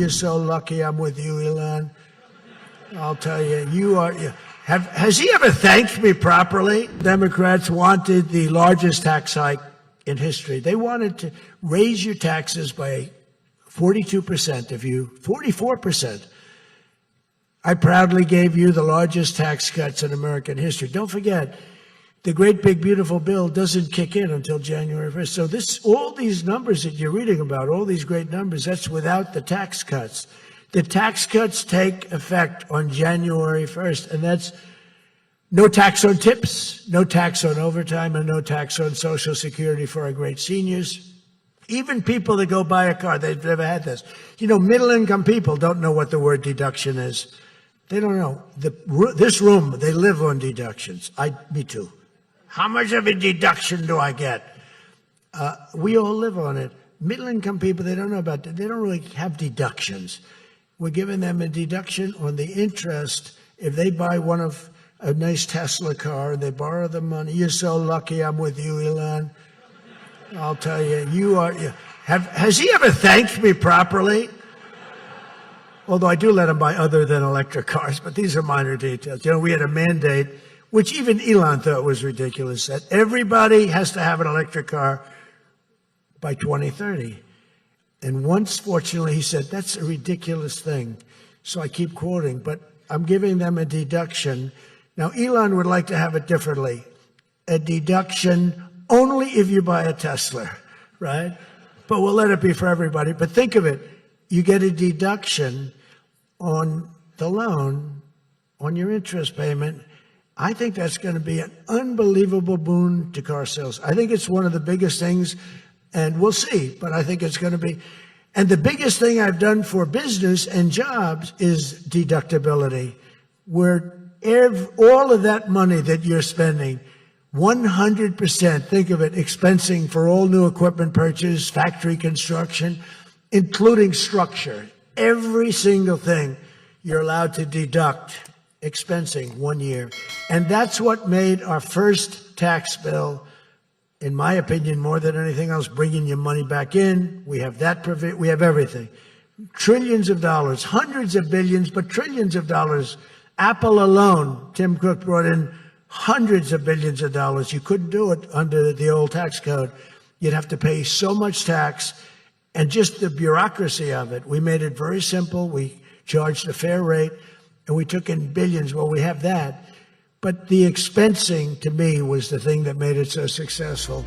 You're so lucky I'm with you, Elon. I'll tell you, has he ever thanked me properly? Democrats wanted the largest tax hike in history. They wanted to raise your taxes by 42%, 44%. I proudly gave you the largest tax cuts in American history. Don't forget, the great big beautiful bill doesn't kick in until January 1st. So all these numbers that you're reading about, all these great numbers, that's without the tax cuts. The tax cuts take effect on January 1st, and that's no tax on tips, no tax on overtime, and no tax on Social Security for our great seniors. Even people that go buy a car, they've never had this. You know, middle-income people don't know what the word deduction is. They don't know. This room, they live on deductions. Me too. How much of a deduction do I get? We all live on it. Middle-income people, they don't know about that. They don't really have deductions. We're giving them a deduction on the interest if they buy a nice Tesla car and they borrow the money. You're so lucky I'm with you, Elon. I'll tell you, has he ever thanked me properly? Although I do let him buy other than electric cars, but these are minor details. You know, we had a mandate, which even Elon thought was ridiculous, that everybody has to have an electric car by 2030. And once, fortunately, he said, that's a ridiculous thing. So I keep quoting, but I'm giving them a deduction. Now, Elon would like to have it differently. A deduction only if you buy a Tesla, right? But we'll let it be for everybody. But think of it. You get a deduction on the loan, on your interest payment. I think that's going to be an unbelievable boon to car sales. I think it's one of the biggest things, and we'll see, but I think it's going to be. And the biggest thing I've done for business and jobs is deductibility, where all of that money that you're spending, 100%, think of it, expensing for all new equipment purchase, factory construction, including structure. Every single thing you're allowed to deduct, expensing 1 year. And that's what made our first tax bill, in my opinion, more than anything else, bringing your money back in. We have that, we have everything. Trillions of dollars, hundreds of billions, but trillions of dollars. Apple alone, Tim Cook brought in hundreds of billions of dollars. You couldn't do it under the old tax code. You'd have to pay so much tax, and just the bureaucracy of it. We made it very simple. We charged a fair rate, and we took in billions. Well, we have that. But the expensing, to me, was the thing that made it so successful.